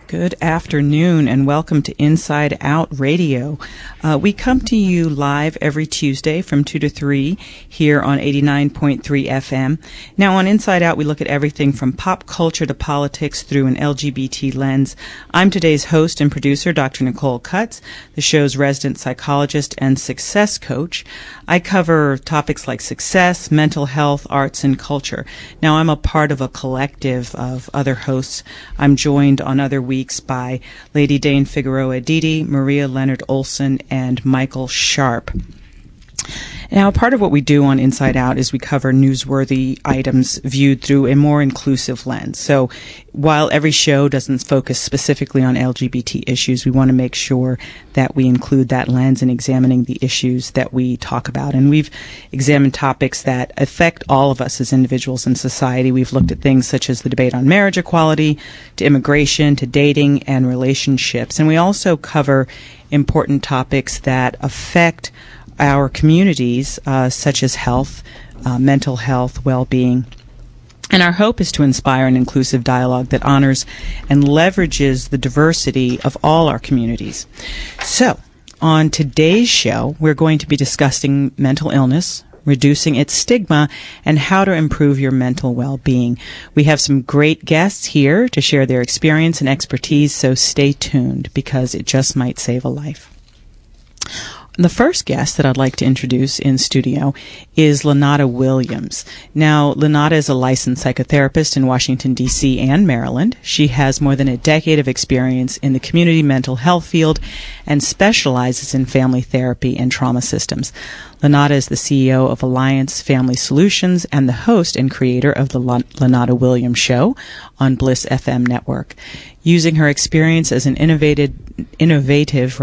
Good afternoon and welcome to Inside Out Radio. We come to you live every Tuesday from 2 to 3 here on 89.3 FM. Now on Inside Out we look at everything from pop culture to politics through an LGBT lens. I'm today's host and producer, Dr. Nicole, the show's resident psychologist and success coach. I cover topics like success, mental health, arts, and culture. Now I'm a part of a collective of other hosts. I'm joined on other weeks by Lady Dane Figueroa Didi, Maria Leonard Olson, and Michael Sharp. Now, part of what we do on Inside Out is we cover newsworthy items viewed through a more inclusive lens. So while every show doesn't focus specifically on LGBT issues, we want to make sure that we include that lens in examining the issues that we talk about. And we've examined topics that affect all of us as individuals in society. We've looked at things such as the debate on marriage equality, to immigration, to dating and relationships. And we also cover important topics that affect our communities, such as health, mental health, well-being. And our hope is to inspire an inclusive dialogue that honors and leverages the diversity of all our communities. So, on today's show, we're going to be discussing mental illness, reducing its stigma, and how to improve your mental well-being. We have some great guests here to share their experience and expertise, so stay tuned because it just might save a life. The first guest that I'd like to introduce in studio is Lanada Williams. Now, Lanada is a licensed psychotherapist in Washington, D.C. and Maryland. She has more than a decade of experience in the community mental health field and specializes in family therapy and trauma systems. Lanada is the CEO of Alliance Family Solutions and the host and creator of the Lanada Williams Show on Bliss FM network. Using her experience as an innovative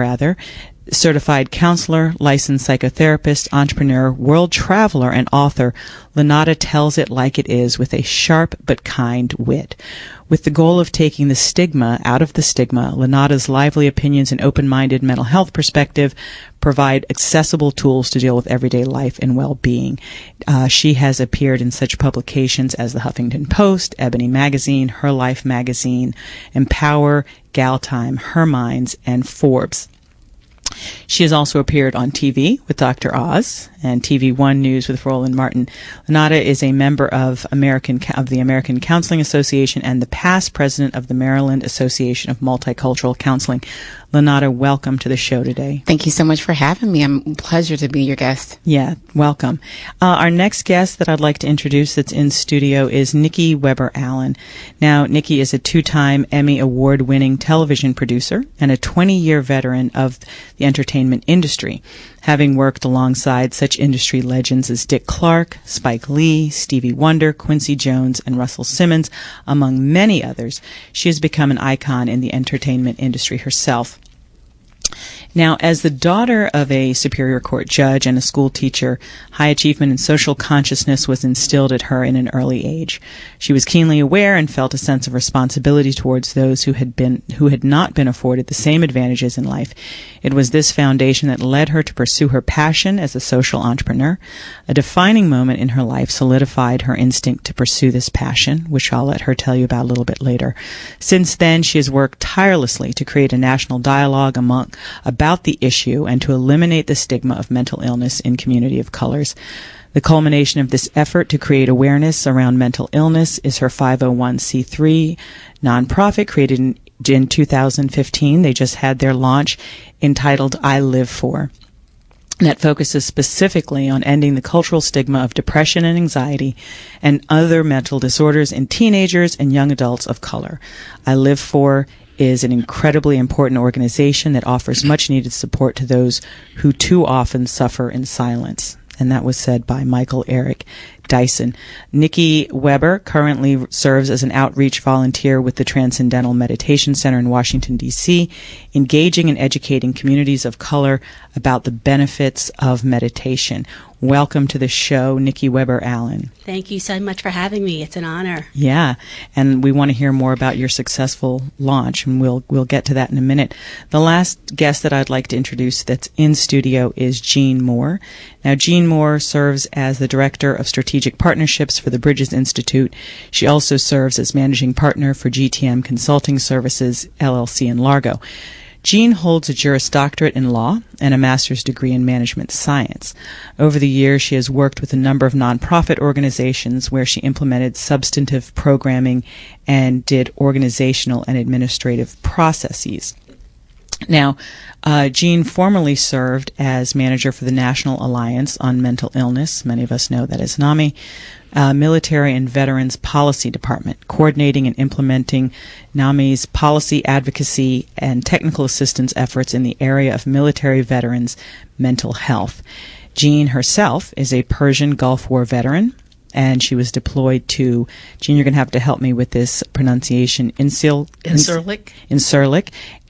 certified counselor, licensed psychotherapist, entrepreneur, world traveler, and author, Lanada tells it like it is with a sharp but kind wit. With the goal of taking the stigma out of the stigma, Lanada's lively opinions and open-minded mental health perspective provide accessible tools to deal with everyday life and well-being. She has appeared in such publications as the Huffington Post, Ebony Magazine, Her Life Magazine, Empower, Gal Time, Her Minds, and Forbes. She has also appeared on TV with Dr. Oz and TV One News with Roland Martin. Lanada is a member of the American Counseling Association and the past president of the Maryland Association of Multicultural Counseling. Lanada, welcome to the show today. Thank you so much for having me. I'm a pleasure to be your guest. Yeah, welcome. Our next guest that I'd like to introduce that's in studio is Nikki Weber Allen. Now, Nikki is a two-time Emmy Award-winning television producer and a 20-year veteran of the entertainment industry, having worked alongside such industry legends as Dick Clark, Spike Lee, Stevie Wonder, Quincy Jones, and Russell Simmons, among many others. She has become an icon in the entertainment industry herself. Now, as the daughter of a Superior Court judge and a school teacher, high achievement and social consciousness was instilled at her in an early age. She was keenly aware and felt a sense of responsibility towards those who had not been afforded the same advantages in life. It was this foundation that led her to pursue her passion as a social entrepreneur. A defining moment in her life solidified her instinct to pursue this passion, which I'll let her tell you about a little bit later. Since then, she has worked tirelessly to create a national dialogue about the issue and to eliminate the stigma of mental illness in community of colors. The culmination of this effort to create awareness around mental illness is her 501c3 nonprofit created in 2015. They just had their launch, entitled I Live For, that focuses specifically on ending the cultural stigma of depression and anxiety and other mental disorders in teenagers and young adults of color. I Live For is an incredibly important organization that offers much needed support to those who too often suffer in silence. And that was said by Michael Eric Dyson. Nikki Weber currently serves as an outreach volunteer with the Transcendental Meditation Center in Washington, D.C., engaging and educating communities of color about the benefits of meditation. Welcome to the show, Nikki Weber Allen. Thank you so much for having me. It's an honor. Yeah, and we want to hear more about your successful launch, and we'll get to that in a minute. The last guest that I'd like to introduce that's in studio is Jean Moore. Now, Jean Moore serves as the Director of Strategic Strategic Partnerships for the Bridges Institute. She also serves as managing partner for GTM Consulting Services, LLC in Largo. Jean holds a Juris Doctorate in law and a master's degree in management science. Over the years, she has worked with a number of nonprofit organizations where she implemented substantive programming and did organizational and administrative processes. Now, Jean formerly served as manager for the National Alliance on Mental Illness. Many of us know that as NAMI. Military and Veterans Policy Department, coordinating and implementing NAMI's policy advocacy and technical assistance efforts in the area of military veterans' mental health. Jean herself is a Persian Gulf War veteran, and she was deployed to, Jean, you're going to have to help me with this pronunciation, Incirlik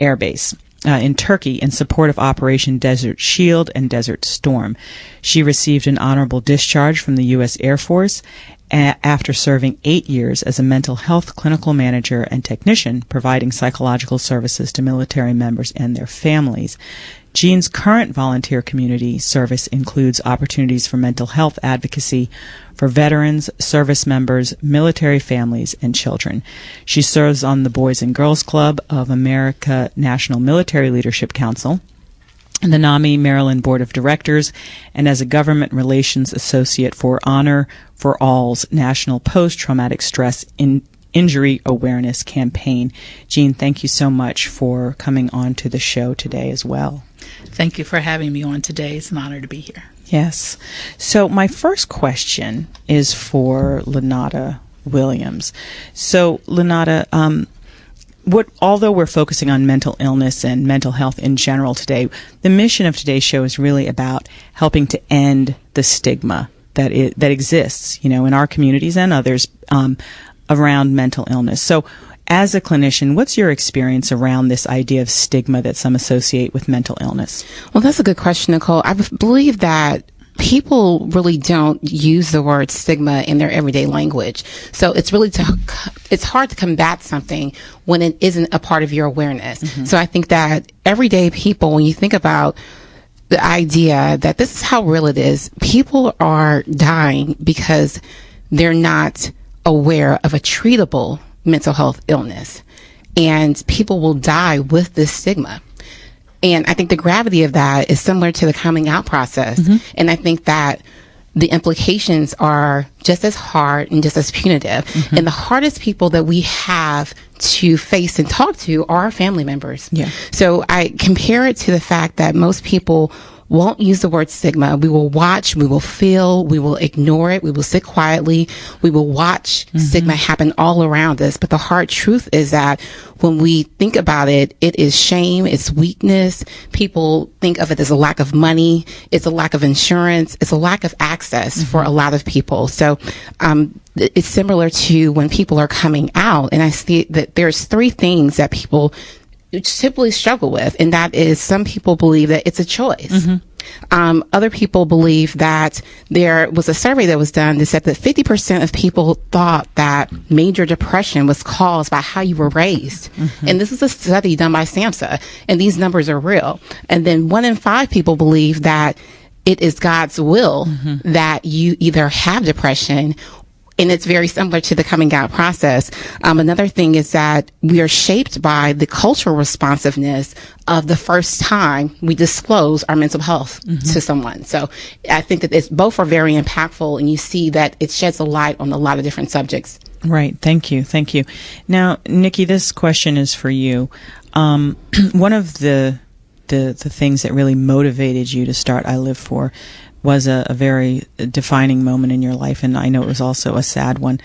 Air Base. In Turkey in support of Operation Desert Shield and Desert Storm. She received an honorable discharge from the U.S. Air Force after serving 8 years as a mental health clinical manager and technician providing psychological services to military members and their families. Jean's current volunteer community service includes opportunities for mental health advocacy for veterans, service members, military families, and children. She serves on the Boys and Girls Club of America National Military Leadership Council, and the NAMI Maryland Board of Directors, and as a government relations associate for Honor for All's National Post-Traumatic Stress Injury Awareness Campaign. Jean, thank you so much for coming on to the show today as well. Thank you for having me on today. It's an honor to be here. Yes. So my first question is for Lanada Williams. So Lanada, although we're focusing on mental illness and mental health in general today, the mission of today's show is really about helping to end the stigma that exists, in our communities and others around mental illness. So as a clinician, what's your experience around this idea of stigma that some associate with mental illness? Well, that's a good question, Nicole. I believe that people really don't use the word stigma in their everyday language. So it's really it's hard to combat something when it isn't a part of your awareness. Mm-hmm. So I think that everyday people, when you think about the idea that this is how real it is, people are dying because they're not aware of a treatable mental health illness, and people will die with this stigma. And I think the gravity of that is similar to the coming out process. Mm-hmm. And I think that the implications are just as hard and just as punitive. Mm-hmm. And the hardest people that we have to face and talk to are our family members. Yeah. So I compare it to the fact that most people won't use the word stigma. We will watch, we will feel, we will ignore it, we will sit quietly, we will watch stigma happen all around us. But the hard truth is that when we think about it, it is shame, it's weakness. People think of it as a lack of money, it's a lack of insurance, it's a lack of access for a lot of people. So it's similar to when people are coming out, and I see that there's three things that people typically struggle with, and that is some people believe that it's a choice. Other people believe that there was a survey that was done that said that 50% of people thought that major depression was caused by how you were raised. And this is a study done by SAMHSA, and these numbers are real. And then 1 in 5 people believe that it is God's will that you either have depression, and it's very similar to the coming out process. Another thing is that we are shaped by the cultural responsiveness of the first time we disclose our mental health to someone. So I think that both are very impactful, and you see that it sheds a light on a lot of different subjects. Right. Thank you. Thank you. Now, Nikki, this question is for you. One of the things that really motivated you to start I Live For was a very defining moment in your life, and I know it was also a sad one.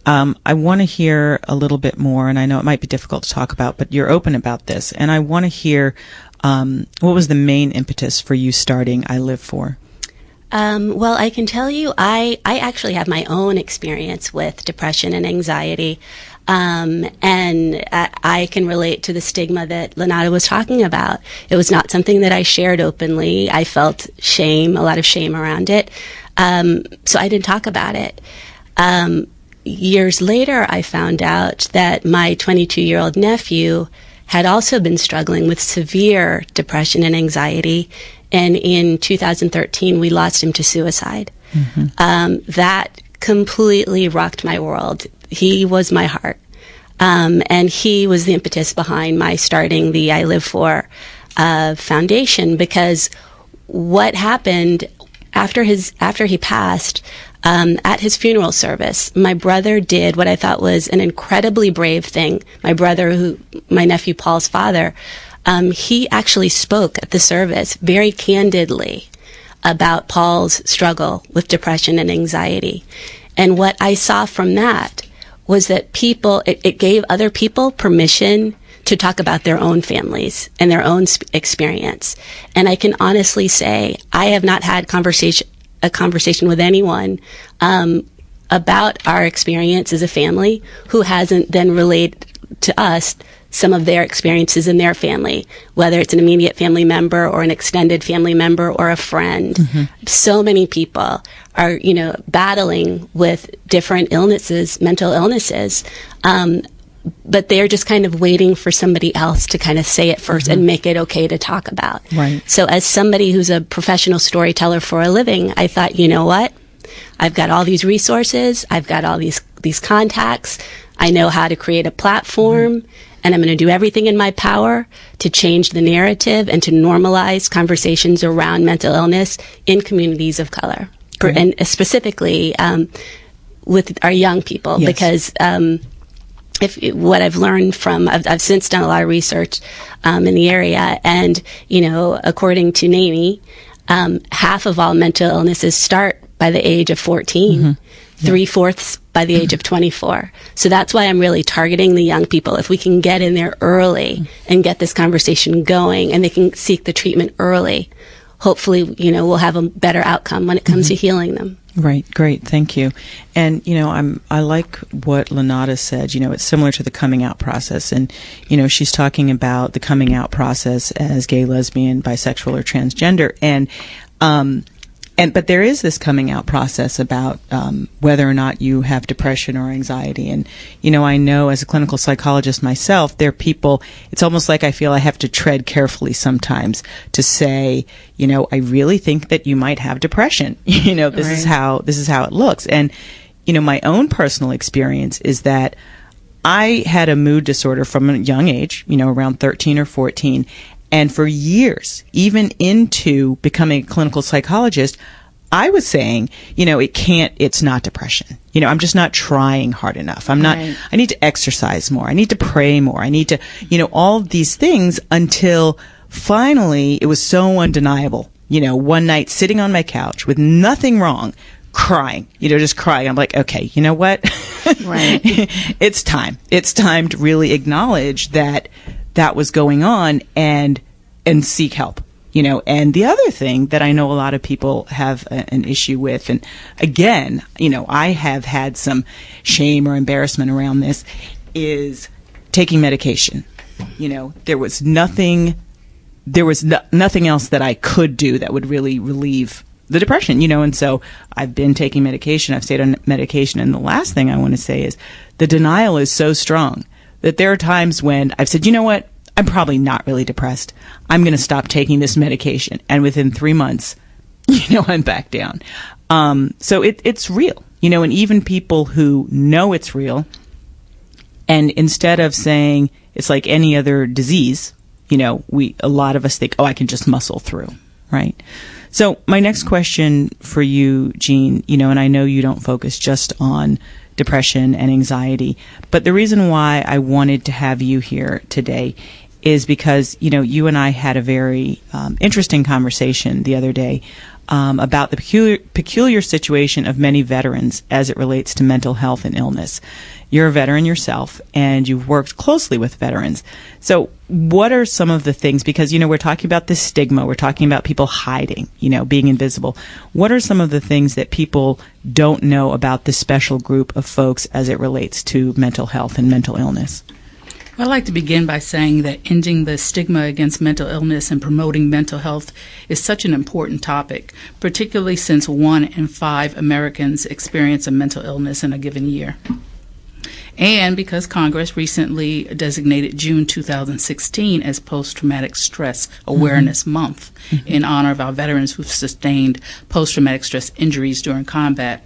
I want to hear a little bit more, and I know it might be difficult to talk about, but you're open about this, and I want to hear what was the main impetus for you starting I Live For? Well, I can tell you, I actually have my own experience with depression and anxiety. And I can relate to the stigma that Lanada was talking about. It was not something that I shared openly. I felt shame, a lot of shame around it. So I didn't talk about it. Years later, I found out that my 22-year-old nephew had also been struggling with severe depression and anxiety. And in 2013, we lost him to suicide. That completely rocked my world. He was my heart. And he was the impetus behind my starting the I Live For foundation, because what happened after he passed, at his funeral service, my brother did what I thought was an incredibly brave thing. My nephew Paul's father, he actually spoke at the service very candidly about Paul's struggle with depression and anxiety. And what I saw from that was that it gave other people permission to talk about their own families and their own experience. And I can honestly say I have not had a conversation with anyone about our experience as a family who hasn't then relayed to us some of their experiences in their family, whether it's an immediate family member or an extended family member or a friend. Mm-hmm. So many people are, battling with different illnesses, mental illnesses, but they're just kind of waiting for somebody else to kind of say it first and make it okay to talk about. Right. So as somebody who's a professional storyteller for a living, I thought, you know what? I've got all these resources. I've got all these contacts. I know how to create a platform, and I'm going to do everything in my power to change the narrative and to normalize conversations around mental illness in communities of color, and specifically with our young people, yes. Because what I've learned I've since done a lot of research in the area, and according to NAMI, half of all mental illnesses start by the age of 14. Mm-hmm. 3/4 by the age of 24. So that's why I'm really targeting the young people. If we can get in there early and get this conversation going, and they can seek the treatment early, hopefully, we'll have a better outcome when it comes to healing them. Right. Great. Thank you. And, I like what Lanada said. It's similar to the coming out process. And, she's talking about the coming out process as gay, lesbian, bisexual, or transgender. But there is this coming out process about whether or not you have depression or anxiety. And, I know as a clinical psychologist myself, there are people, it's almost like I feel I have to tread carefully sometimes to say, I really think that you might have depression. This is how it looks. And, my own personal experience is that I had a mood disorder from a young age, around 13 or 14. And for years, even into becoming a clinical psychologist, I was saying, it's not depression. I'm just not trying hard enough. I need to exercise more. I need to pray more. I need to, all of these things, until finally it was so undeniable. One night sitting on my couch with nothing wrong, crying, just crying. I'm like, okay, you know what? Right. It's time. It's time to really acknowledge that was going on and seek help, and the other thing that I know a lot of people have an issue with, and again, I have had some shame or embarrassment around this, is taking medication. There was nothing else that I could do that would really relieve the depression, and so I've been taking medication. I've stayed on medication. And the last thing I want to say is the denial is so strong that there are times when I've said, you know what? I'm probably not really depressed. I'm going to stop taking this medication. And within 3 months, I'm back down. So it's real, and even people who know it's real, and instead of saying it's like any other disease, a lot of us think, I can just muscle through, right? So my next question for you, Jean, and I know you don't focus just on depression and anxiety, but the reason why I wanted to have you here today is because, you and I had a very interesting conversation the other day about the peculiar situation of many veterans as it relates to mental health and illness. You're a veteran yourself, and you've worked closely with veterans. So what are some of the things, because, we're talking about this stigma, we're talking about people hiding, being invisible. What are some of the things that people don't know about this special group of folks as it relates to mental health and mental illness? Well, I'd like to begin by saying that ending the stigma against mental illness and promoting mental health is such an important topic, particularly since 1 in 5 Americans experience a mental illness in a given year. And because Congress recently designated June 2016 as Post-Traumatic Stress Awareness Month in honor of our veterans who've sustained post-traumatic stress injuries during combat.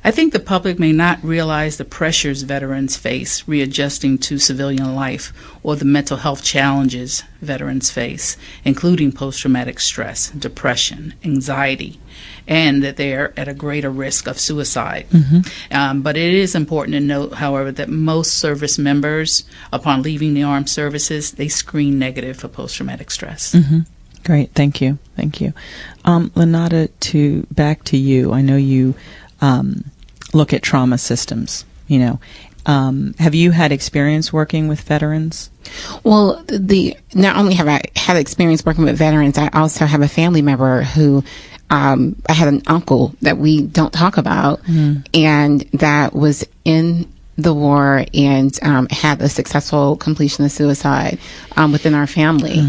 I think the public may not realize the pressures veterans face readjusting to civilian life or the mental health challenges veterans face, including post-traumatic stress, depression, anxiety, and that they are at a greater risk of suicide. But it is important to note, however, that most service members, upon leaving the armed services, they screen negative for post-traumatic stress. Great, thank you. Lanada, back to you. I know you look at trauma systems. Have you had experience working with veterans? Well, not only have I had experience working with veterans, I also have a family member who I had an uncle that we don't talk about, and that was in the war and had a successful completion of suicide within our family.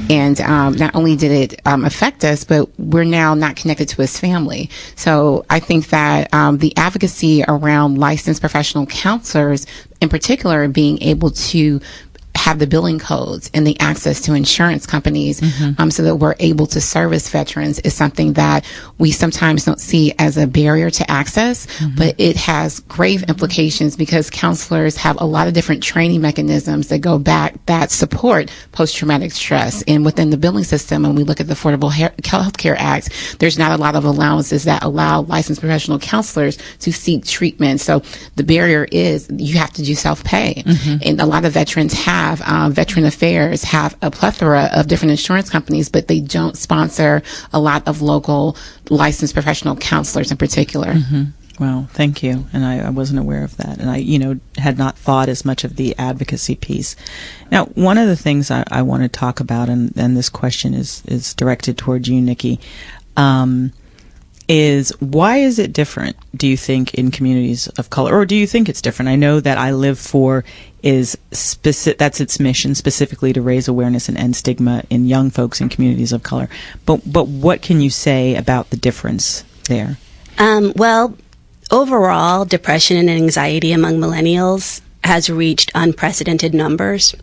And not only did it affect us, but we're now not connected to his family. So I think that the advocacy around licensed professional counselors, in particular, being able to have the billing codes and the access to insurance companies so that we're able to service veterans is something that we sometimes don't see as a barrier to access, but it has grave implications because counselors have a lot of different training mechanisms that go back that support post-traumatic stress. And within the billing system, when we look at the Affordable Health Care Act, there's not a lot of allowances that allow licensed professional counselors to seek treatment. So the barrier is you have to do self-pay. And a lot of veterans Veteran Affairs have a plethora of different insurance companies, but they don't sponsor a lot of local licensed professional counselors in particular. Well, thank you. And I wasn't aware of that. And I, had not thought as much of the advocacy piece. Now, one of the things I want to talk about, and this question is directed towards you, Nikki, is why is it different, do you think, in communities of color? Or do you think it's different? I know that I Live For that's its mission, specifically to raise awareness and end stigma in young folks in communities of color. But what can you say about the difference there? Well, overall, depression and anxiety among millennials has reached unprecedented numbers.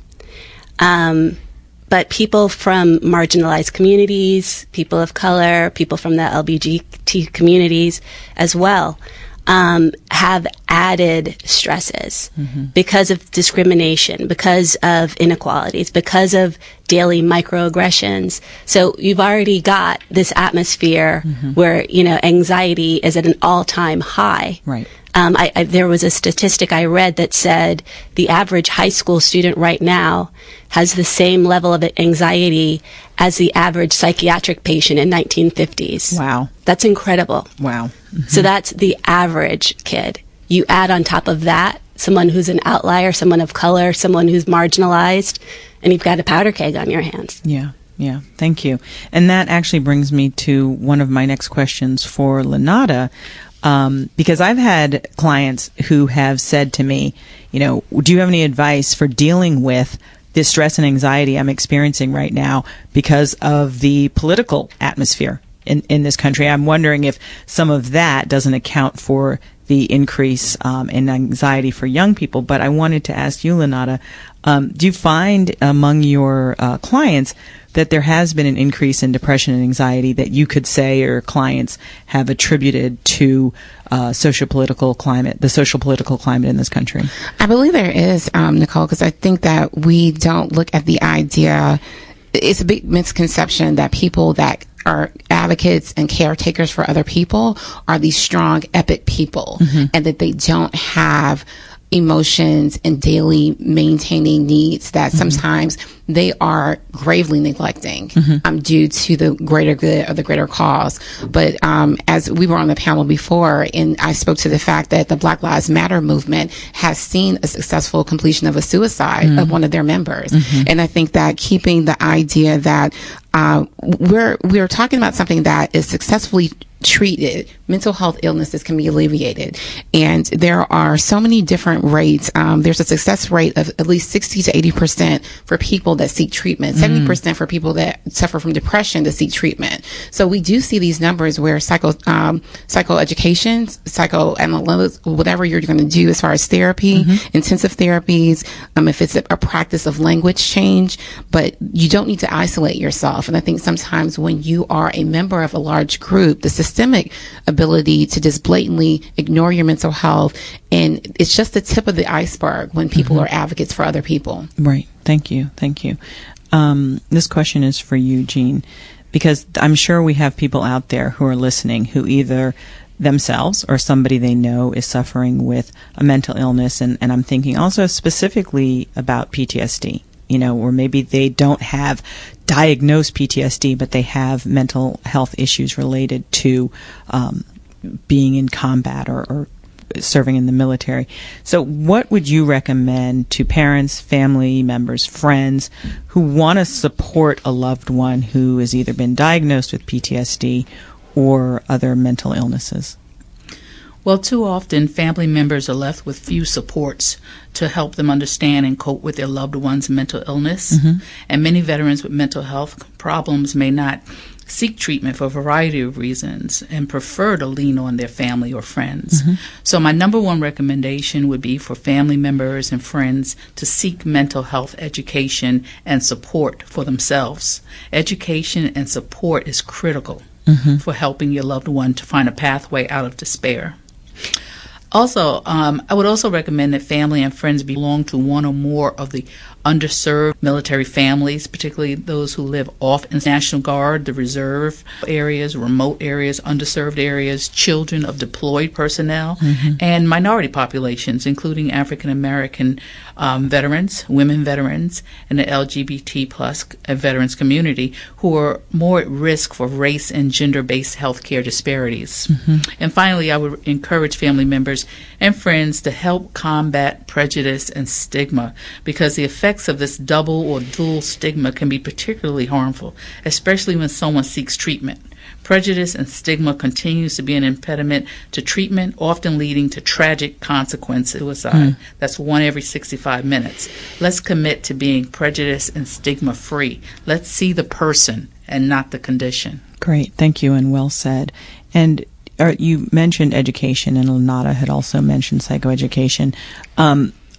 But people from marginalized communities, people of color, people from the LGBT communities as well, have added stresses because of discrimination, because of inequalities, because of daily microaggressions. So you've already got this atmosphere where, anxiety is at an all-time high. Right. There was a statistic I read that said the average high school student right now has the same level of anxiety as the average psychiatric patient in 1950s. Wow. That's incredible. Wow. So that's the average kid. You add on top of that someone who's an outlier, someone of color, someone who's marginalized, and you've got a powder keg on your hands. Yeah. Thank you. And that actually brings me to one of my next questions for Lanada. Because I've had clients who have said to me, do you have any advice for dealing with this stress and anxiety I'm experiencing right now because of the political atmosphere in this country? I'm wondering if some of that doesn't account for the increase in anxiety for young people. But I wanted to ask you, Lanada, do you find among your clients that there has been an increase in depression and anxiety that you could say your clients have attributed to the social political climate in this country? I believe there is, Nicole, because I think that we don't look at the idea. It's a big misconception that people that are advocates and caretakers for other people are these strong, epic people, and that they don't have emotions and daily maintaining needs that sometimes they are gravely neglecting due to the greater good or the greater cause. But as we were on the panel before, and I spoke to the fact that the Black Lives Matter movement has seen a successful completion of a suicide of one of their members. And I think that keeping the idea that we're talking about something that is successfully treated, mental health illnesses can be alleviated. And there are so many different rates. There's a success rate of at least 60 to 80% for people that seek treatment, 70% for people that suffer from depression to seek treatment. So we do see these numbers where psychoeducation, psychoanalysis, whatever you're going to do as far as therapy, intensive therapies, if it's a practice of language change, but you don't need to isolate yourself. And I think sometimes when you are a member of a large group, the systemic ability to just blatantly ignore your mental health, and it's just the tip of the iceberg when people are advocates for other people. Right. Thank you. This question is for you, Jean, because I'm sure we have people out there who are listening who either themselves or somebody they know is suffering with a mental illness, and I'm thinking also specifically about PTSD, or maybe they don't have diagnosed PTSD, but they have mental health issues related to being in combat or serving in the military. So what would you recommend to parents, family members, friends who want to support a loved one who has either been diagnosed with PTSD or other mental illnesses? Well, too often family members are left with few supports to help them understand and cope with their loved one's mental illness. And many veterans with mental health problems may not seek treatment for a variety of reasons and prefer to lean on their family or friends. So my number one recommendation would be for family members and friends to seek mental health education and support for themselves. Education and support is critical for helping your loved one to find a pathway out of despair. Also, I would also recommend that family and friends belong to one or more of the underserved military families, particularly those who live off in National Guard, the reserve areas, remote areas, underserved areas, children of deployed personnel, and minority populations, including African American veterans, women veterans, and the LGBT plus veterans community, who are more at risk for race and gender-based healthcare disparities. And finally, I would encourage family members and friends to help combat prejudice and stigma, because the effects of this double or dual stigma can be particularly harmful, especially when someone seeks treatment. Prejudice and stigma continues to be an impediment to treatment, often leading to tragic consequences. Suicide. That's 1 every 65 minutes. Let's commit to being prejudice and stigma free. Let's see the person and not the condition. Great. Thank you, and well said. And you mentioned education, and Lanada had also mentioned psychoeducation.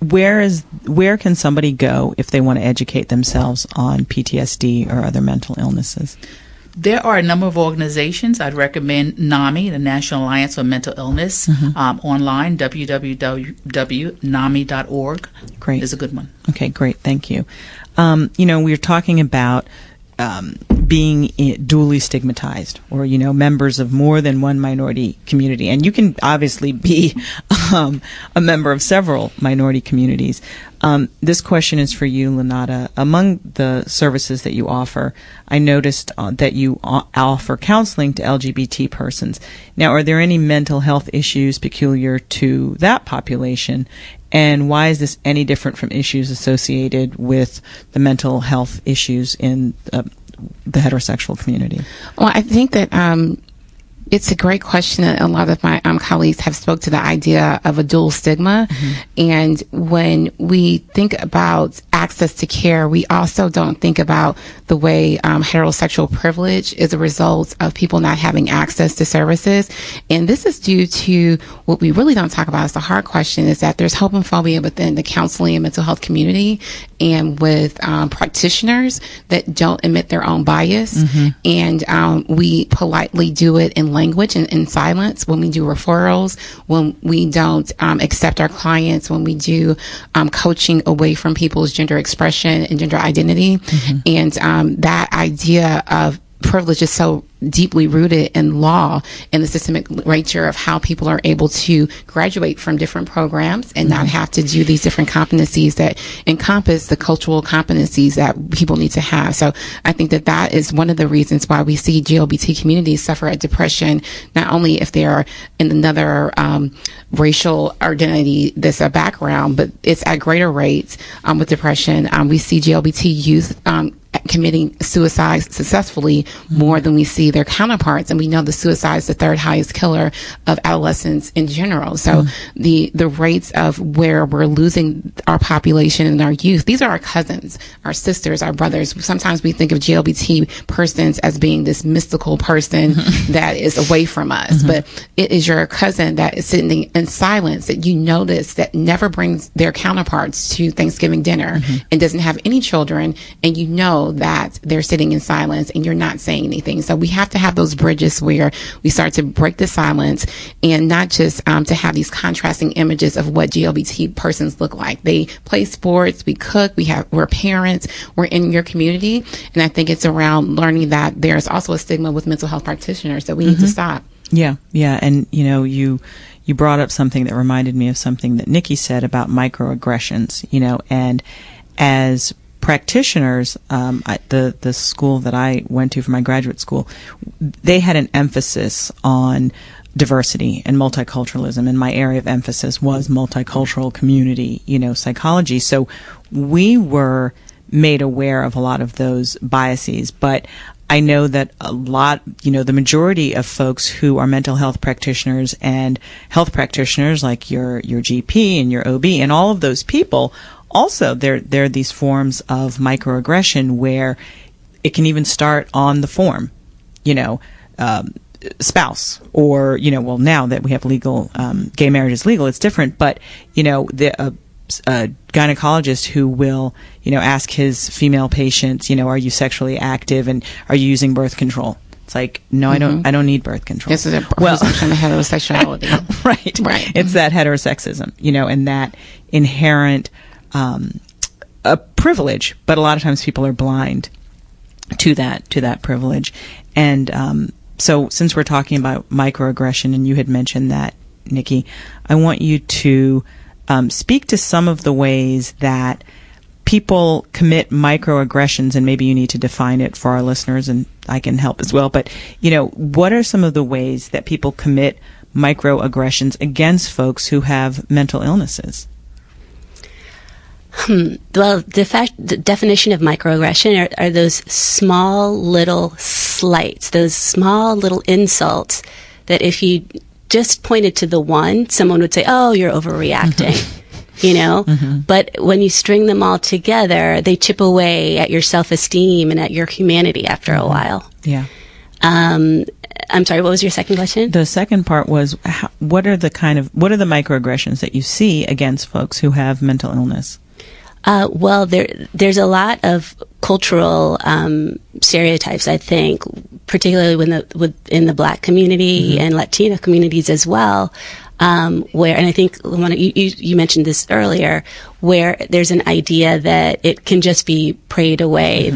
Where can somebody go if they want to educate themselves on PTSD or other mental illnesses? There are a number of organizations. I'd recommend NAMI, the National Alliance on Mental Illness, online, www.nami.org. Great. Is a good one. Okay, great. Thank you. We're talking about being dually stigmatized, or members of more than one minority community, and you can obviously be a member of several minority communities. This question is for you, Lanada. Among the services that you offer, I noticed that you offer counseling to LGBT persons. Now, are there any mental health issues peculiar to that population? And why is this any different from issues associated with the mental health issues in the heterosexual community? Well, I think that it's a great question. A lot of my colleagues have spoke to the idea of a dual stigma. And when we think about access to care, we also don't think about the way heterosexual privilege is a result of people not having access to services. And this is due to what we really don't talk about. Is the hard question is that there's homophobia within the counseling and mental health community, and with practitioners that don't admit their own bias. And we politely do it in language and in silence when we do referrals, when we don't accept our clients, when we do coaching away from people's gender expression and gender identity. And that idea of privilege is so deeply rooted in law and the systemic nature of how people are able to graduate from different programs and not have to do these different competencies that encompass the cultural competencies that people need to have. So I think that that is one of the reasons why we see GLBT communities suffer at depression, not only if they are in another racial identity, this background, but it's at greater rates with depression. We see GLBT youth committing suicide successfully more than we see their counterparts. And we know the suicide is the third highest killer of adolescents in general. So the rates of where we're losing our population and our youth, these are our cousins, our sisters, our brothers. Sometimes we think of GLBT persons as being this mystical person that is away from us, but it is your cousin that is sitting in silence that you notice that never brings their counterparts to Thanksgiving dinner and doesn't have any children, and you know that they're sitting in silence and you're not saying anything. So we have to have those bridges where we start to break the silence, and not just to have these contrasting images of what GLBT persons look like. They play sports, we cook, we're parents, we're in your community. And I think it's around learning that there's also a stigma with mental health practitioners that we need to stop. Yeah. And you brought up something that reminded me of something that Nikki said about microaggressions, and as practitioners, the school that I went to for my graduate school, they had an emphasis on diversity and multiculturalism, and my area of emphasis was multicultural community, psychology. So we were made aware of a lot of those biases, but I know that a lot, the majority of folks who are mental health practitioners and health practitioners, like your GP and your OB and all of those people, also there are these forms of microaggression where it can even start on the form, spouse, or now that we have legal gay marriage is legal, it's different, but a gynecologist who will ask his female patients, are you sexually active and are you using birth control? It's like, no, I don't need birth control. This is a presumption of heterosexuality. Right. It's that heterosexism, and that inherent a privilege, but a lot of times people are blind to that privilege. And so since we're talking about microaggression, and you had mentioned that, Nikki, I want you to speak to some of the ways that people commit microaggressions, and maybe you need to define it for our listeners, and I can help as well. But, what are some of the ways that people commit microaggressions against folks who have mental illnesses? Well, the definition of microaggression are those small little slights, those small little insults that if you just pointed to the one, someone would say, oh, you're overreacting, But when you string them all together, they chip away at your self-esteem and at your humanity after a while. Yeah. I'm sorry, what was your second question? The second part was, what are the microaggressions that you see against folks who have mental illness? Well, there's a lot of cultural stereotypes, I think, particularly within the Black community and Latino communities as well, where, and I think you mentioned this earlier, where there's an idea that it can just be prayed away,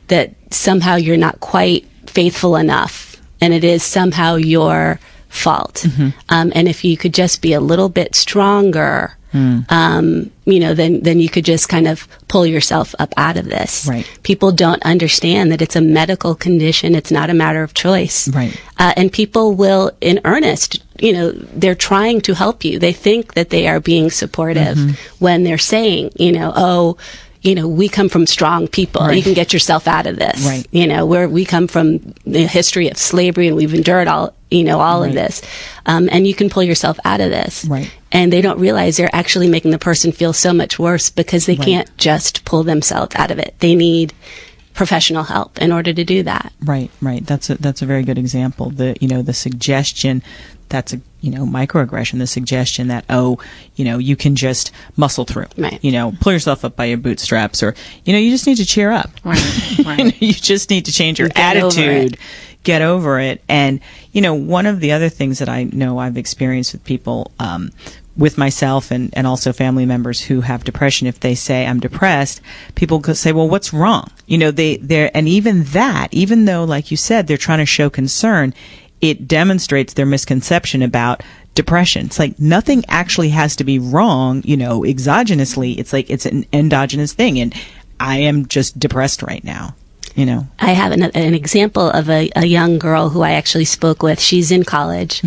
that somehow you're not quite faithful enough, and it is somehow your fault. And if you could just be a little bit stronger, then you could just kind of pull yourself up out of this. Right. People don't understand that it's a medical condition. It's not a matter of choice. Right. And people will, in earnest, they're trying to help you. They think that they are being supportive when they're saying, we come from strong people. Right. You can get yourself out of this. Right. Where we come from the history of slavery, and we've endured all of this. And you can pull yourself out of this. Right. And they don't realize they're actually making the person feel so much worse because they can't just pull themselves out of it. They need professional help in order to do that. Right. That's a very good example. The suggestion that's a microaggression, the suggestion that you can just muscle through, right. Pull yourself up by your bootstraps, or you just need to cheer up. Right. You just need to change your attitude, get over it. And one of the other things that I know I've experienced with people, with myself and also family members who have depression, if they say I'm depressed, people could say, well, what's wrong? And even though, like you said, they're trying to show concern, it demonstrates their misconception about depression. It's like nothing actually has to be wrong, exogenously. It's like it's an endogenous thing, and I am just depressed right now. I have an example of a young girl who I actually spoke with. She's in college,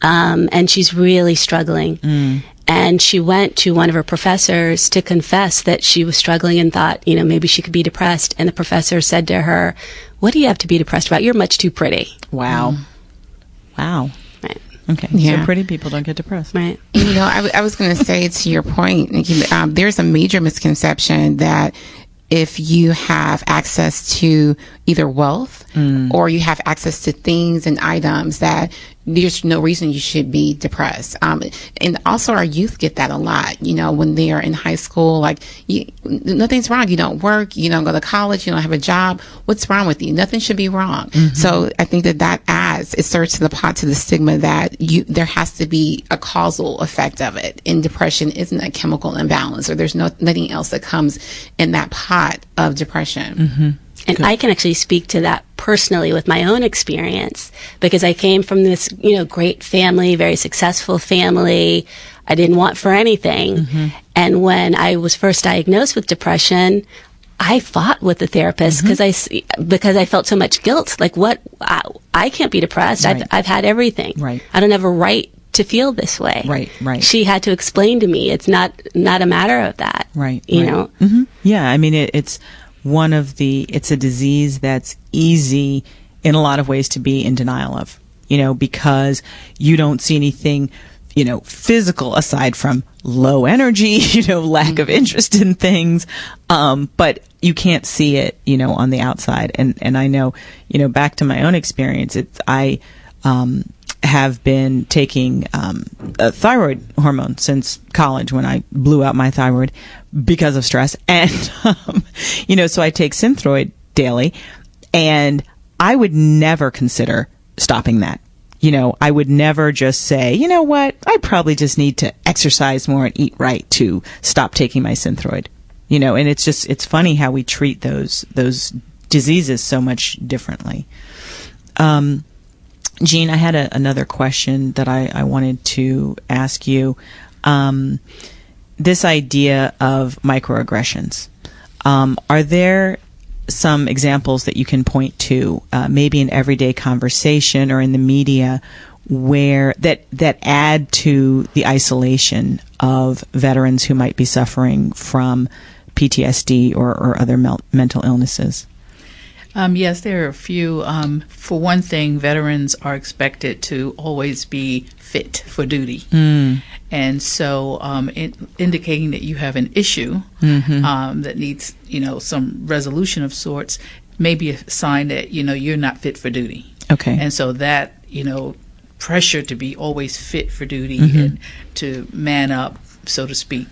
and she's really struggling. And she went to one of her professors to confess that she was struggling and thought, maybe she could be depressed. And the professor said to her, "What do you have to be depressed about? You're much too pretty." Wow. Wow. Right. Okay. Yeah. So pretty people don't get depressed. Right. I was going to say, to your point, Nikki, there's a major misconception that if you have access to either wealth or you have access to things and items, that there's no reason you should be depressed. And also our youth get that a lot, when they are in high school, like, nothing's wrong. You don't work, you don't go to college, you don't have a job. What's wrong with you? Nothing should be wrong. So I think that adds, it serves to the pot to the stigma that there has to be a causal effect of it. And depression isn't a chemical imbalance, or there's nothing else that comes in that pot of depression. And I can actually speak to that personally with my own experience, because I came from this, great family, very successful family. I didn't want for anything. And when I was first diagnosed with depression, I fought with the therapist because I felt so much guilt. Like, what? I can't be depressed. Right. I've had everything. Right. I don't have a right to feel this way. Right. She had to explain to me it's not a matter of that. Right. You know? Yeah. I mean, it's it's a disease that's easy in a lot of ways to be in denial of, because you don't see anything, physical aside from low energy, lack of interest in things. But you can't see it, on the outside. And I know, back to my own experience, I have been taking a thyroid hormone since college, when I blew out my thyroid because of stress. And, so I take Synthroid daily, and I would never consider stopping that. I would never just say, you know what, I probably just need to exercise more and eat right to stop taking my Synthroid. And it's funny how we treat those diseases so much differently. Jean, I had another question that I wanted to ask you. This idea of microaggressions. Are there some examples that you can point to, maybe in everyday conversation or in the media, where that add to the isolation of veterans who might be suffering from PTSD or other mental illnesses? Yes, there are a few. For one thing, veterans are expected to always be fit for duty. And so indicating that you have an issue that needs, some resolution of sorts may be a sign that, you're not fit for duty. Okay. And so that, pressure to be always fit for duty and to man up, so to speak,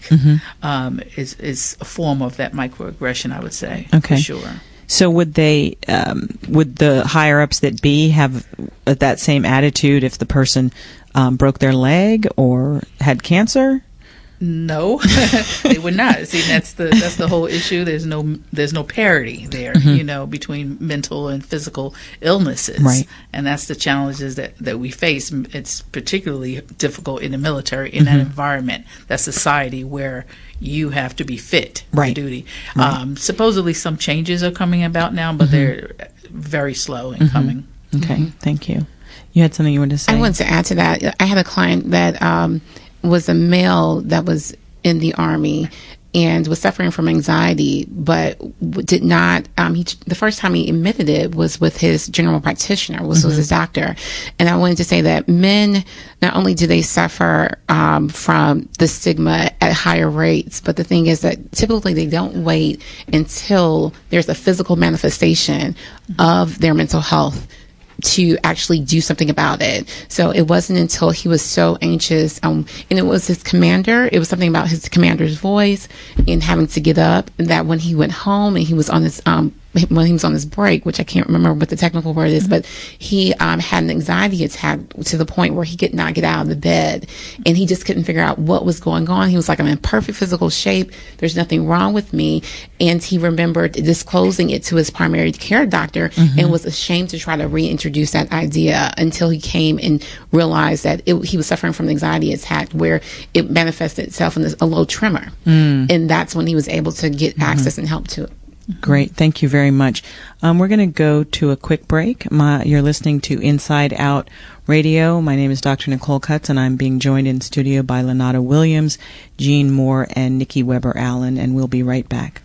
is a form of that microaggression, I would say. Okay. For sure. So would they, would the higher ups that be have that same attitude if the person broke their leg or had cancer? No, they would not. See, that's the whole issue. There's no parity there, between mental and physical illnesses. Right. And that's the challenges that we face. It's particularly difficult in the military, in that environment, that society where you have to be fit for duty. Right. Supposedly some changes are coming about now, but they're very slow in coming. Okay, thank you. You had something you wanted to say? I wanted to add to that. I had a client that was a male that was in the Army and was suffering from anxiety, but did not, the first time he admitted it was with his general practitioner, was his doctor. And I wanted to say that men, not only do they suffer from the stigma at higher rates, but the thing is that typically they don't wait until there's a physical manifestation of their mental health to actually do something about it. So it wasn't until he was so anxious, and it was his commander, it was something about his commander's voice and having to get up, that when he went home and he was on his when he was on his break, which I can't remember what the technical word is, but he had an anxiety attack to the point where he could not get out of the bed, and he just couldn't figure out what was going on. He was like, I'm in perfect physical shape. There's nothing wrong with me. And he remembered disclosing it to his primary care doctor and was ashamed to try to reintroduce that idea until he came and realized that he was suffering from an anxiety attack where it manifested itself in a low tremor. And that's when he was able to get access and help to it. Great. Thank you very much. We're going to go to a quick break. You're listening to Inside Out Radio. My name is Dr. Nicole Cutts, and I'm being joined in studio by Lanada Williams, Jean Moore, and Nikki Weber Allen, and we'll be right back.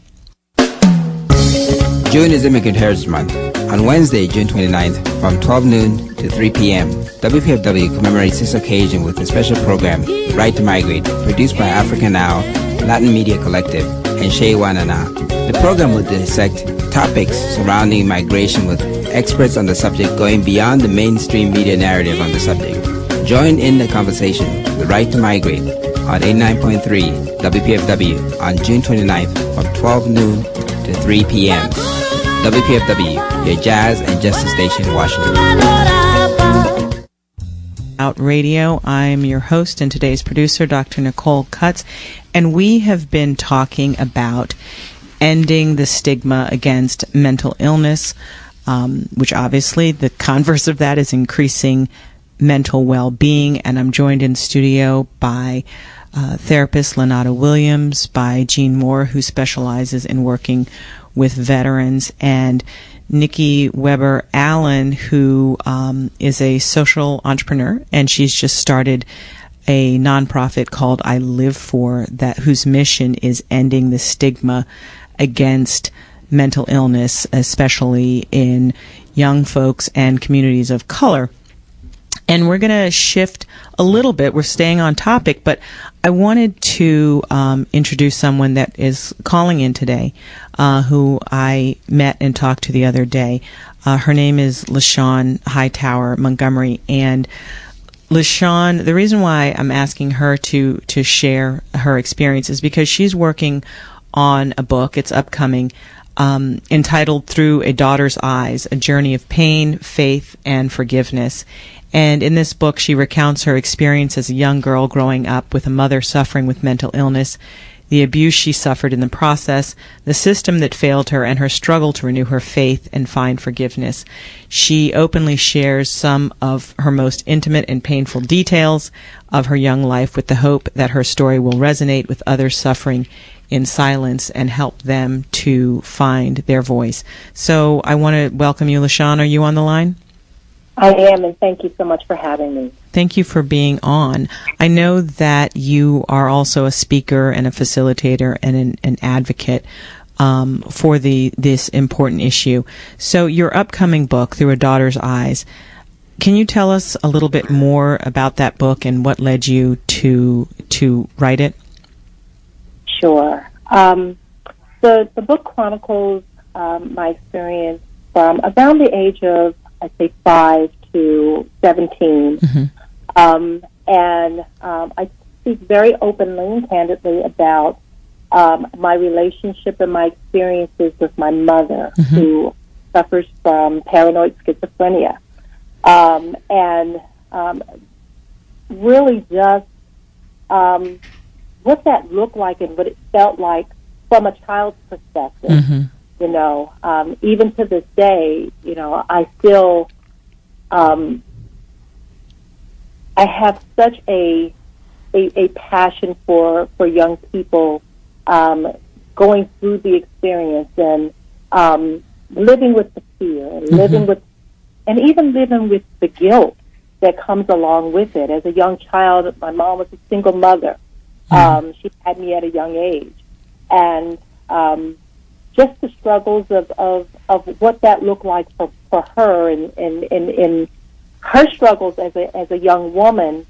June is Immigrant Heritage Month. On Wednesday, June 29th, from 12 noon to 3 p.m., WPFW commemorates this occasion with a special program, Right to Migrate, produced by Africa Now, Latin Media Collective, and Shea Wanana. The program will dissect topics surrounding migration with experts on the subject going beyond the mainstream media narrative on the subject. Join in the conversation, The Right to Migrate, on 89.3 WPFW on June 29th from 12 noon to 3 p.m. WPFW, your jazz and justice station in Washington. Out Radio. I'm your host and today's producer, Dr. Nicole Cutts, and we have been talking about ending the stigma against mental illness, which obviously the converse of that is increasing mental well-being, and I'm joined in studio by therapist Lanada Williams, by Jean Moore, who specializes in working with veterans, and Nikki Weber Allen, who is a social entrepreneur, and she's just started a nonprofit called I Live For, whose mission is ending the stigma against mental illness, especially in young folks and communities of color. And we're going to shift a little bit. We're staying on topic, but I wanted to introduce someone that is calling in today, who I met and talked to the other day. Her name is LaShawn Hightower, Montgomery. And LaShawn, the reason why I'm asking her to share her experience is because she's working on a book. It's upcoming, entitled Through a Daughter's Eyes, A Journey of Pain, Faith, and Forgiveness. And in this book, she recounts her experience as a young girl growing up with a mother suffering with mental illness, the abuse she suffered in the process, the system that failed her, and her struggle to renew her faith and find forgiveness. She openly shares some of her most intimate and painful details of her young life with the hope that her story will resonate with others suffering in silence and help them to find their voice. So I want to welcome you, LaShawn. Are you on the line? I am, and thank you so much for having me. Thank you for being on. I know that you are also a speaker and a facilitator and an advocate for this important issue. So your upcoming book, Through a Daughter's Eyes, can you tell us a little bit more about that book and what led you to write it? Sure. The book chronicles my experience from around the age of, I'd say, 5 to 17. Mm-hmm. I speak very openly and candidly about my relationship and my experiences with my mother, mm-hmm. who suffers from paranoid schizophrenia. Really just what that looked like and what it felt like from a child's perspective. Mm-hmm. You know, even to this day, you know, I still, I have such a passion for young people going through the experience and living with the fear and mm-hmm. Even living with the guilt that comes along with it. As a young child, my mom was a single mother. Mm-hmm. She had me at a young age, and just the struggles of what that looked like for her and her struggles as a young woman,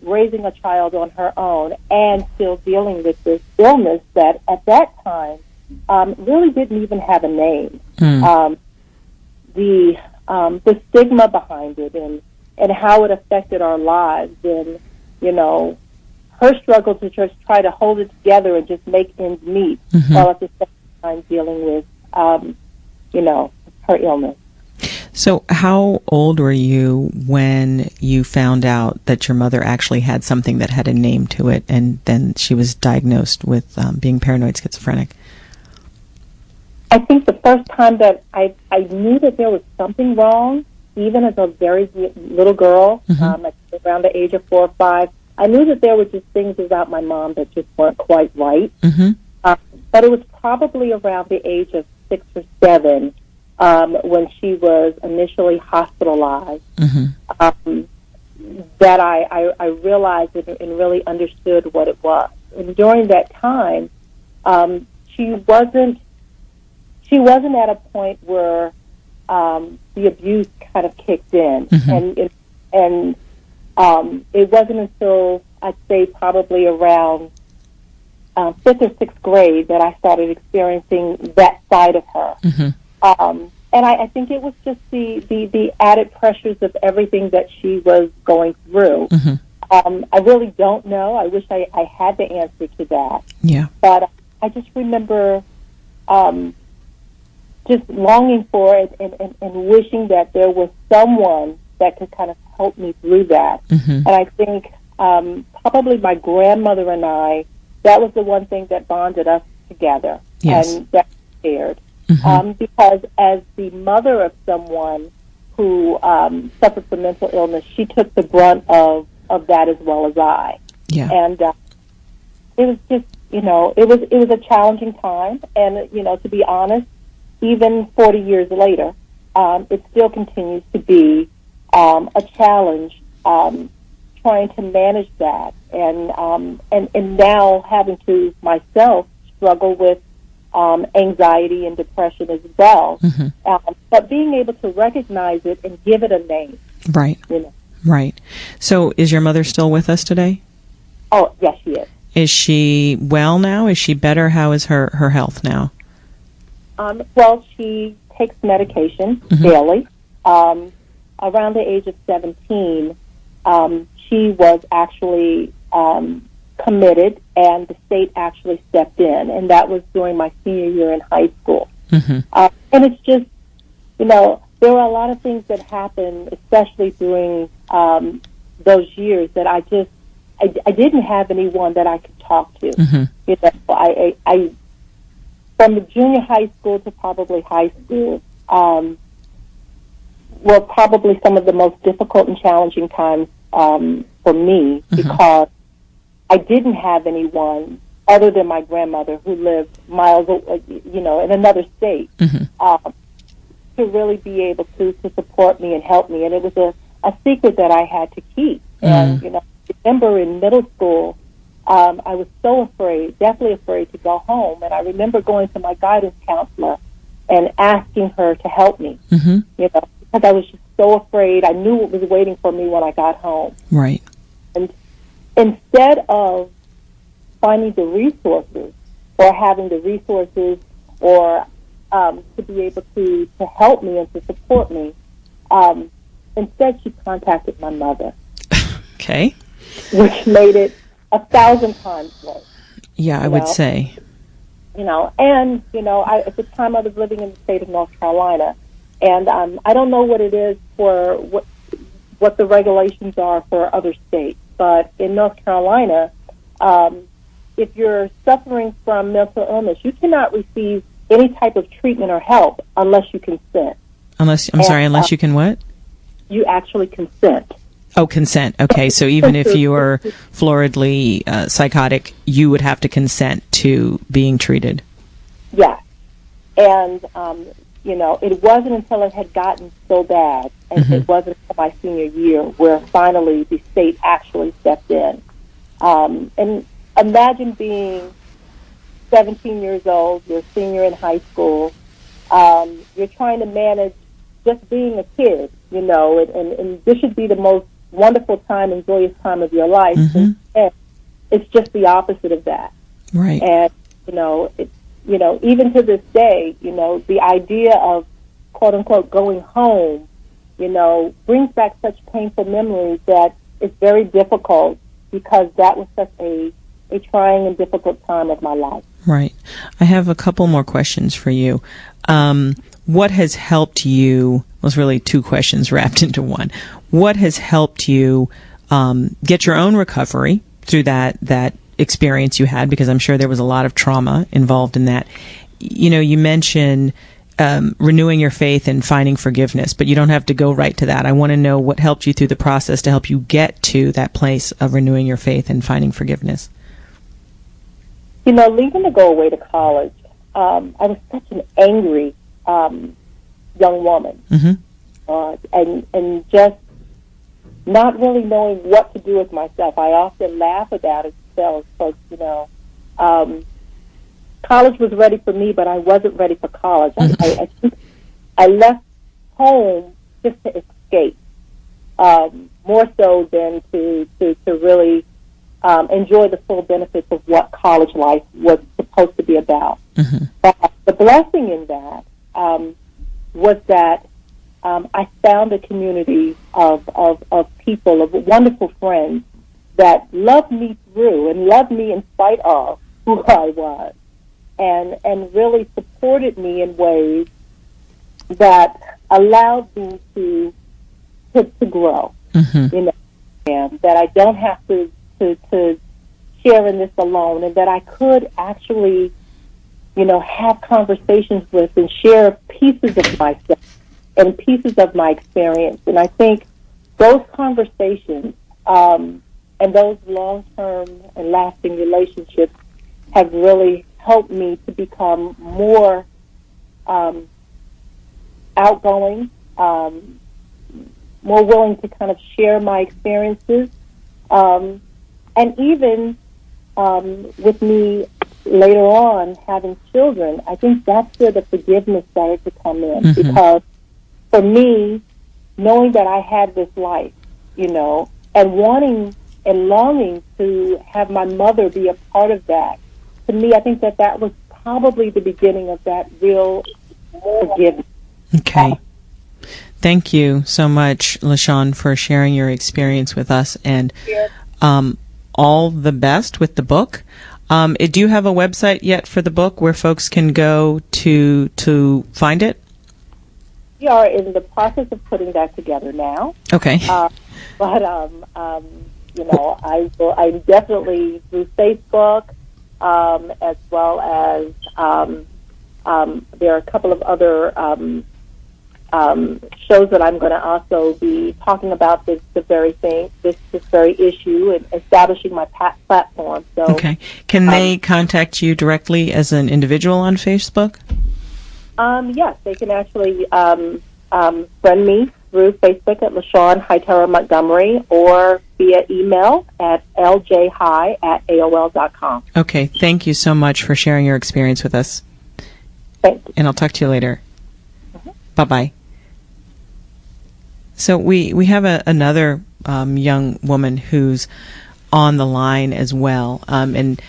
raising a child on her own and still dealing with this illness that at that time really didn't even have a name. Mm. The stigma behind it and how it affected our lives, and you know, her struggle to just try to hold it together and just make ends meet, mm-hmm. while at the same time dealing with, you know, her illness. So how old were you when you found out that your mother actually had something that had a name to it, and then she was diagnosed with being paranoid schizophrenic? I think the first time that I knew that there was something wrong, even as a very little girl, mm-hmm. Around the age of 4 or 5, I knew that there were just things about my mom that just weren't quite right. Mm-hmm. But it was probably around the age of 6 or 7, when she was initially hospitalized, that I realized and really understood what it was. And during that time, she wasn't at a point where the abuse kind of kicked in, and it wasn't until I'd say probably around 5th or 6th grade that I started experiencing that side of her. And I think it was just the added pressures of everything that she was going through. I really don't know. I wish I had the answer to that. Yeah. But I just remember just longing for it and wishing that there was someone that could kind of help me through that. And I think probably my grandmother and I, that was the one thing that bonded us together. Yes. And that we shared. Because as the mother of someone who suffered from mental illness, she took the brunt of that as well as I. Yeah. And it was just, it was a challenging time. And, to be honest, even 40 years later, it still continues to be a challenge trying to manage that. And now having to myself struggle with anxiety and depression as well. But being able to recognize it and give it a name. Right. Right. So is your mother still with us today? Oh, yes, she is. Is she well now? Is she better? How is her health now? Well, she takes medication daily. Around the age of 17, she was actually committed, and the state actually stepped in, and that was during my senior year in high school. And it's just, there were a lot of things that happened, especially during those years, that I didn't have anyone that I could talk to. I from the junior high school to probably high school, were probably some of the most difficult and challenging times for me, because I didn't have anyone other than my grandmother, who lived miles, in another state, to really be able to support me and help me. And it was a secret that I had to keep. And, I remember in middle school, I was so afraid, definitely afraid to go home. And I remember going to my guidance counselor and asking her to help me, because I was just so afraid. I knew what was waiting for me when I got home. Right. And instead of finding the resources or having the resources or to be able to help me and to support me, instead she contacted my mother. Okay. Which made it 1,000 times worse. Yeah, I would say. At the time I was living in the state of North Carolina, and I don't know what it is for what the regulations are for other states, but in North Carolina, if you're suffering from mental illness, you cannot receive any type of treatment or help unless you consent. Unless you can what? You actually consent. Oh, consent. Okay, so even if you're floridly psychotic, you would have to consent to being treated. Yeah. And, it wasn't until it had gotten so bad, and it wasn't until my senior year, where finally the state actually stepped in. And imagine being 17 years old, you're a senior in high school, you're trying to manage just being a kid, and this should be the most wonderful time and joyous time of your life. And it's just the opposite of that. Right. And, even to this day, the idea of, quote unquote, going home, brings back such painful memories that it's very difficult, because that was such a trying and difficult time of my life. Right. I have a couple more questions for you. What has helped you? Well, it's really two questions wrapped into one. What has helped you get your own recovery through that experience you had? Because I'm sure there was a lot of trauma involved in that. You mentioned renewing your faith and finding forgiveness, but you don't have to go right to that. I want to know what helped you through the process to help you get to that place of renewing your faith and finding forgiveness. Leaving to go away to college, I was such an angry young woman, and just not really knowing what to do with myself. I often laugh about it because, college was ready for me, but I wasn't ready for college. I think I left home just to escape, more so than to really enjoy the full benefits of what college life was supposed to be about. But the blessing in that was that I found a community of people, of wonderful friends that loved me through and loved me in spite of who I was, and really supported me in ways that allowed me to grow. And that I don't have to share in this alone, and that I could actually, have conversations with and share pieces of myself and pieces of my experience. And I think those conversations and those long-term and lasting relationships have really helped me to become more outgoing, more willing to kind of share my experiences. And even with me later on having children, I think that's where the forgiveness started to come in. Because for me, knowing that I had this life, and wanting and longing to have my mother be a part of that, to me, I think that was probably the beginning of that real forgiveness. Okay. Thank you so much, LaShawn, for sharing your experience with us, and all the best with the book. Do you have a website yet for the book where folks can go to find it? We are in the process of putting that together now. Okay. I'm definitely through Facebook, as well as there are a couple of other shows that I'm going to also be talking about this very issue, and establishing my platform. So, okay. Can they contact you directly as an individual on Facebook? Yes, they can actually friend me through Facebook at LaShawn Hightower Montgomery, or via email at ljhigh@aol.com. Okay, thank you so much for sharing your experience with us. Thank you. And I'll talk to you later. Bye-bye. So we have another young woman who's on the line as well. And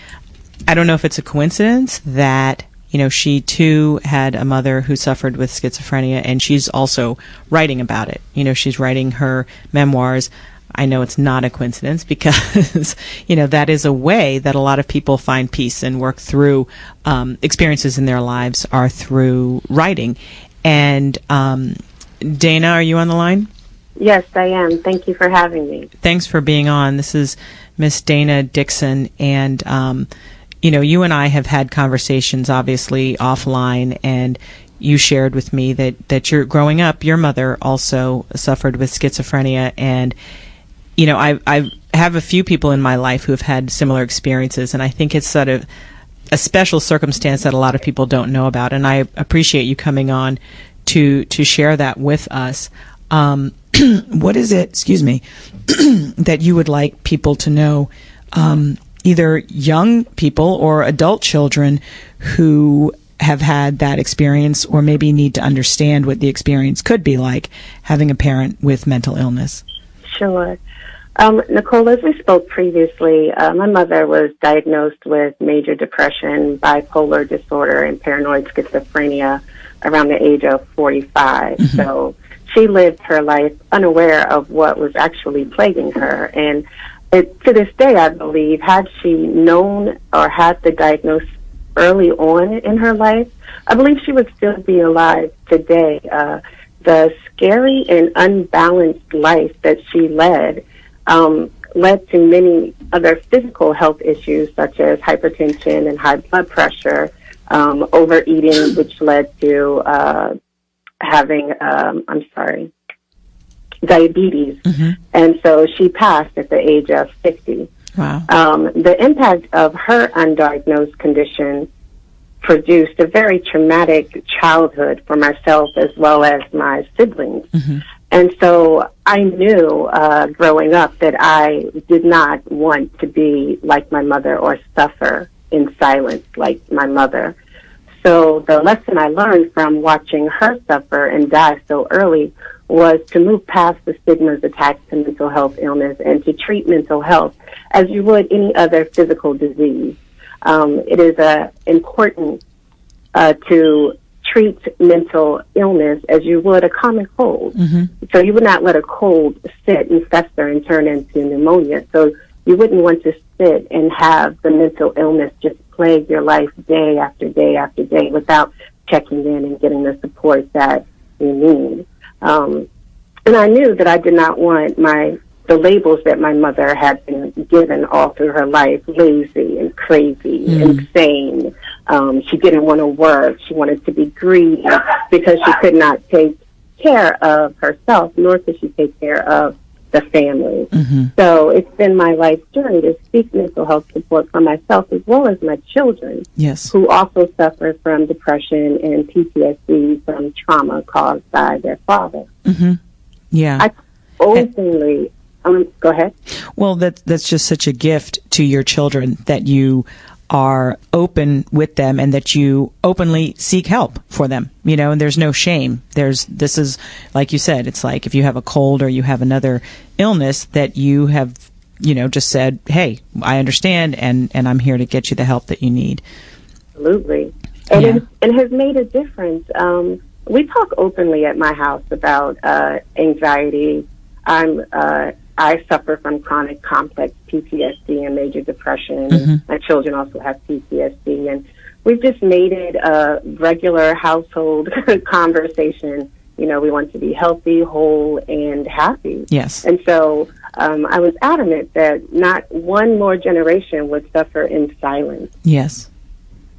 I don't know if it's a coincidence that, she too had a mother who suffered with schizophrenia, and she's also writing about it. She's writing her memoirs. I know it's not a coincidence because, that is a way that a lot of people find peace and work through experiences in their lives, are through writing. And Daynna, are you on the line? Yes, I am. Thank you for having me. Thanks for being on. This is Miss Daynna Dixon, and you and I have had conversations, obviously, offline, and you shared with me that you're growing up, your mother also suffered with schizophrenia, and I have a few people in my life who have had similar experiences, and I think it's sort of a special circumstance that a lot of people don't know about, and I appreciate you coming on to share that with us. What is it, that you would like people to know, either young people or adult children who have had that experience, or maybe need to understand what the experience could be like having a parent with mental illness? Sure. Nicole, as we spoke previously, my mother was diagnosed with major depression, bipolar disorder, and paranoid schizophrenia around the age of 45. So she lived her life unaware of what was actually plaguing her. And to this day, I believe, had she known or had the diagnosis early on in her life, I believe she would still be alive today. The scary and unbalanced life that she led led to many other physical health issues, such as hypertension and high blood pressure, overeating, which led to having, diabetes. And so she passed at the age of 50. Wow. The impact of her undiagnosed condition produced a very traumatic childhood for myself as well as my siblings. Mm-hmm. And so I knew growing up that I did not want to be like my mother or suffer in silence like my mother. So the lesson I learned from watching her suffer and die so early was to move past the stigmas attached to mental health illness and to treat mental health as you would any other physical disease. It is important to treat mental illness as you would a common cold. Mm-hmm. So you would not let a cold sit and fester and turn into pneumonia. So you wouldn't want to sit and have the mental illness just plague your life day after day after day without checking in and getting the support that you need. And I knew that I did not want the labels that my mother had been given all through her life, lazy and crazy, insane. She didn't want to work. She wanted to be greedy because she could not take care of herself, nor could she take care of the family. Mm-hmm. So it's been my life's journey to seek mental health support for myself as well as my children, yes, who also suffer from depression and PTSD from trauma caused by their father. Mm-hmm. Yeah. I openly... go ahead. Well, that's just such a gift to your children that you are open with them and that you openly seek help for them, and there's no shame. This is, like you said, it's like if you have a cold or you have another illness that you have, just said, hey, I understand and I'm here to get you the help that you need. Absolutely. And it has made a difference. We talk openly at my house about anxiety. I suffer from chronic complex PTSD and major depression. Mm-hmm. My children also have PTSD, and we've just made it a regular household conversation. We want to be healthy, whole, and happy. Yes. And so I was adamant that not one more generation would suffer in silence. Yes.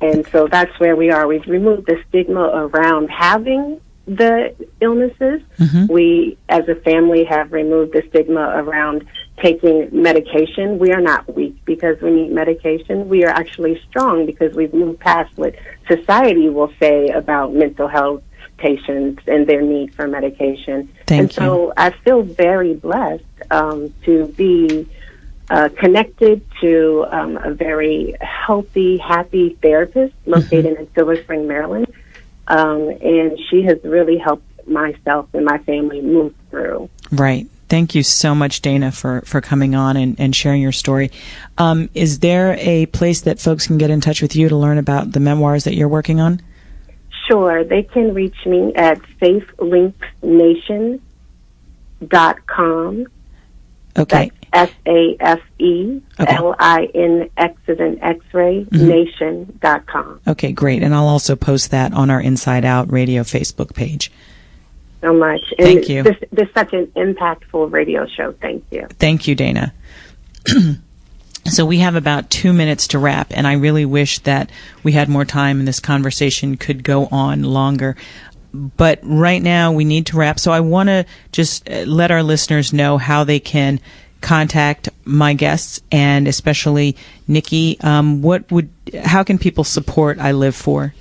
And so that's where we are. We've removed the stigma around having the illnesses. Mm-hmm. We, as a family, have removed the stigma around taking medication. We are not weak because we need medication. We are actually strong because we've moved past what society will say about mental health patients and their need for medication. Thank you. So I feel very blessed to be connected to a very healthy, happy therapist located in Silver Spring, Maryland. And she has really helped myself and my family move through. Right. Thank you so much, Daynna, for coming on and sharing your story. Is there a place that folks can get in touch with you to learn about the memoirs that you're working on? Sure. They can reach me at safelinksnation.com. Okay. That's SAFELINX as in X-ray, nation.com. Okay, great. And I'll also post that on our Inside Out Radio Facebook page. So much. And thank you. This is such an impactful radio show. Thank you. Thank you, Daynna. So we have about 2 minutes to wrap, and I really wish that we had more time and this conversation could go on longer. But right now we need to wrap. So I want to just let our listeners know how they can contact my guests and especially Nikki. How can people support I Live For?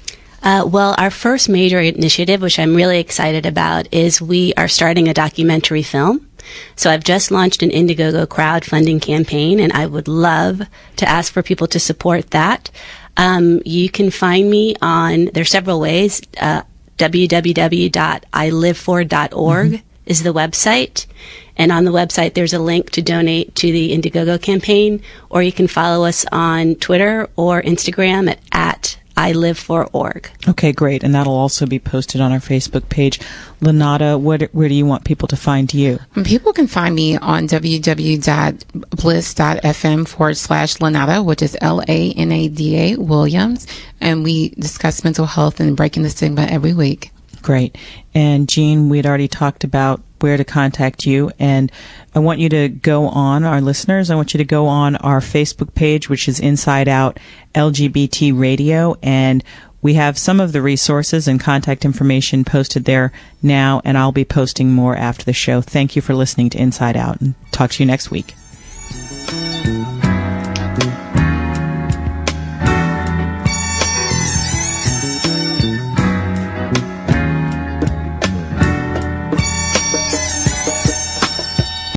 Well, our first major initiative, which I'm really excited about, is we are starting a documentary film. So I've just launched an Indiegogo crowdfunding campaign, and I would love to ask for people to support that. You can find me there's several ways. www.ilivefor.org is the website. And on the website, there's a link to donate to the Indiegogo campaign, or you can follow us on Twitter or Instagram at @ILiveFor.org. Okay, great. And that'll also be posted on our Facebook page. Lanada, where do you want people to find you? People can find me on www.bliss.fm/Lanada, which is LANADA Williams. And we discuss mental health and breaking the stigma every week. Great. And Jean, we'd already talked about where to contact you. And I want you to go on, our listeners, I want you to go on our Facebook page, which is Inside Out LGBT Radio. And we have some of the resources and contact information posted there now, and I'll be posting more after the show. Thank you for listening to Inside Out, and talk to you next week.